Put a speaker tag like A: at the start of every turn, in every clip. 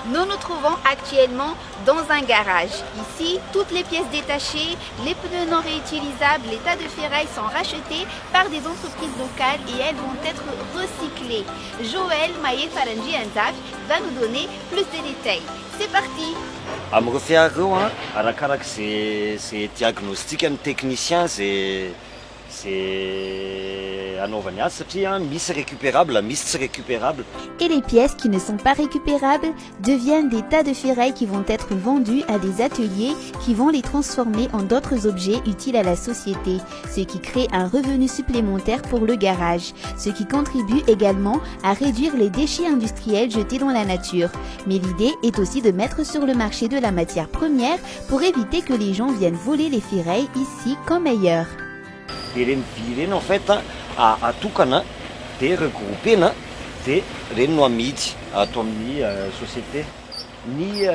A: Nous nous trouvons actuellement dans un garage. Ici, toutes les pièces détachées, les pneus non réutilisables, les tas de ferraille sont rachetés par des entreprises locales et elles vont être recyclées. Joël Maïe Faranji Anzaf va nous donner plus de détails. C'est parti!
B: Amin'ny fiarao a arakarak'izay diagnostic ny technicien zay anaovany azy satria misy récupérable, misy tsy récupérable.
A: Et les pièces qui ne sont pas récupérables deviennent des tas de ferraille qui vont être vendus à des ateliers qui vont les transformer en d'autres objets utiles à la société, ce qui crée un revenu supplémentaire pour le garage, ce qui contribue également à réduire les déchets industriels jetés dans la nature. Mais l'idée est aussi de mettre sur le marché de la matière première pour éviter que les gens viennent voler les ferrailles ici comme ailleurs.
B: De reny vy reny en fait atokana de regroupena de reny no amidy ato amin'ny société. Ny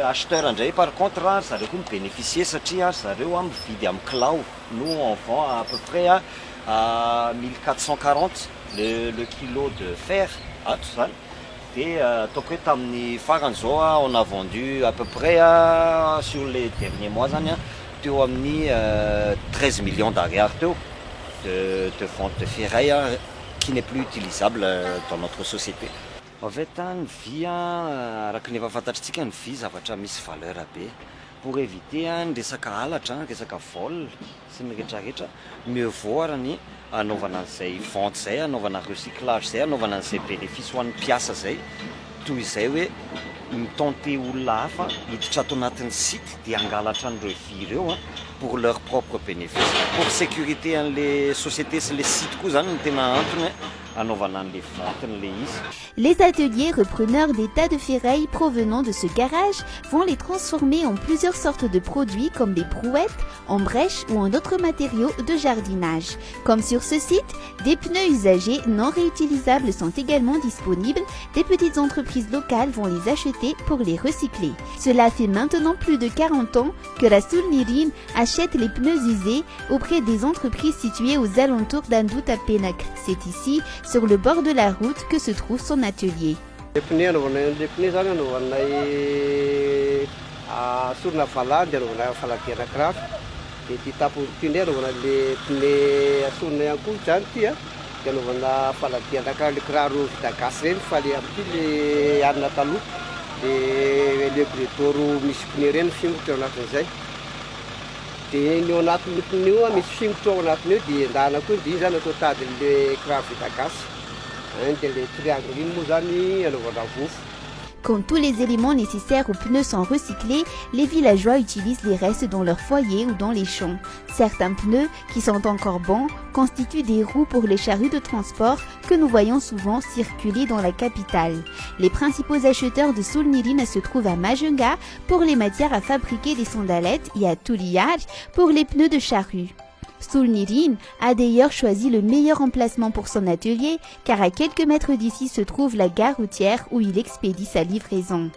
B: acheteur indray par contre zareo koa bénéficier satria zareo mividy amin'ny kilao. Nous on vend à peu près à 1440 le kilo de fer ato zany. Et ataoko hoe tamin'ny farany zao on a vendu à peu près sur les derniers mois zany teo amin'ny 13 millions d'ariary teo de vente de ferraille qui n'est plus utilisable dans notre société. En fait ny vy araka ny efa fantatritsika ny vy zavatra misy valeur be. Pour éviter ny resaka halatra, resaka vol sy ny rehetrarehetra, mieux vaut arany anaovana an'izay vente zay, anaovana recyclage zay, anaovana an'izay bénéfice ho an'ny mpiasa zay, toy izay hoe mitente olona hafa hiditra ato anatin'ny site dia hangalatra an'ireo vy ireo pour leur propre bénéfice. Pour sécurité an'le société sy le site koa zany ny tena antony anaovana an'le venteny le izy.
A: Les ateliers repreneurs des tas de ferraille provenant de ce garage vont les transformer en plusieurs sortes de produits comme des brouettes, en brèches ou en d'autres matériaux de jardinage. Comme sur ce site, des pneus usagés non réutilisables sont également disponibles. Des petites entreprises locales vont les acheter pour les recycler. Cela fait maintenant plus de 40 ans que la Soulnirine achète les pneus usés auprès des entreprises situées aux alentours d'Andoutapenak. C'est ici, sur le bord de la route, que se trouve son atelier.
C: Les pneus zany anaovanay sorona valady anaovana faladiana kiraro. De ty tapony pneu anaovana le pneu asorona ihany koa zany ty de anaovana faladiana kiraro, le kiraro vita gasy reny fa le amty le anona taloha de le bretoro misy pneu reny fingotra ao anatin'izay. De ny ao anatin'ny pneu io misy fingotra ao anatiny eo de endahana koa de iny zany atao tadin'le kiraro vita gasy. De le triangle iny moa zany anaovana vofo.
A: Quand tous les éléments nécessaires aux pneus sont recyclés, les villageois utilisent les restes dans leur foyer ou dans les champs. Certains pneus, qui sont encore bons, constituent des roues pour les charrues de transport que nous voyons souvent circuler dans la capitale. Les principaux acheteurs de Soulnirine se trouvent à Majunga pour les matières à fabriquer des sandalettes et à Tuliyar pour les pneus de charrue. Soulnirine a d'ailleurs choisi le meilleur emplacement pour son atelier car à quelques mètres d'ici se trouve la gare routière où il expédie sa livraison.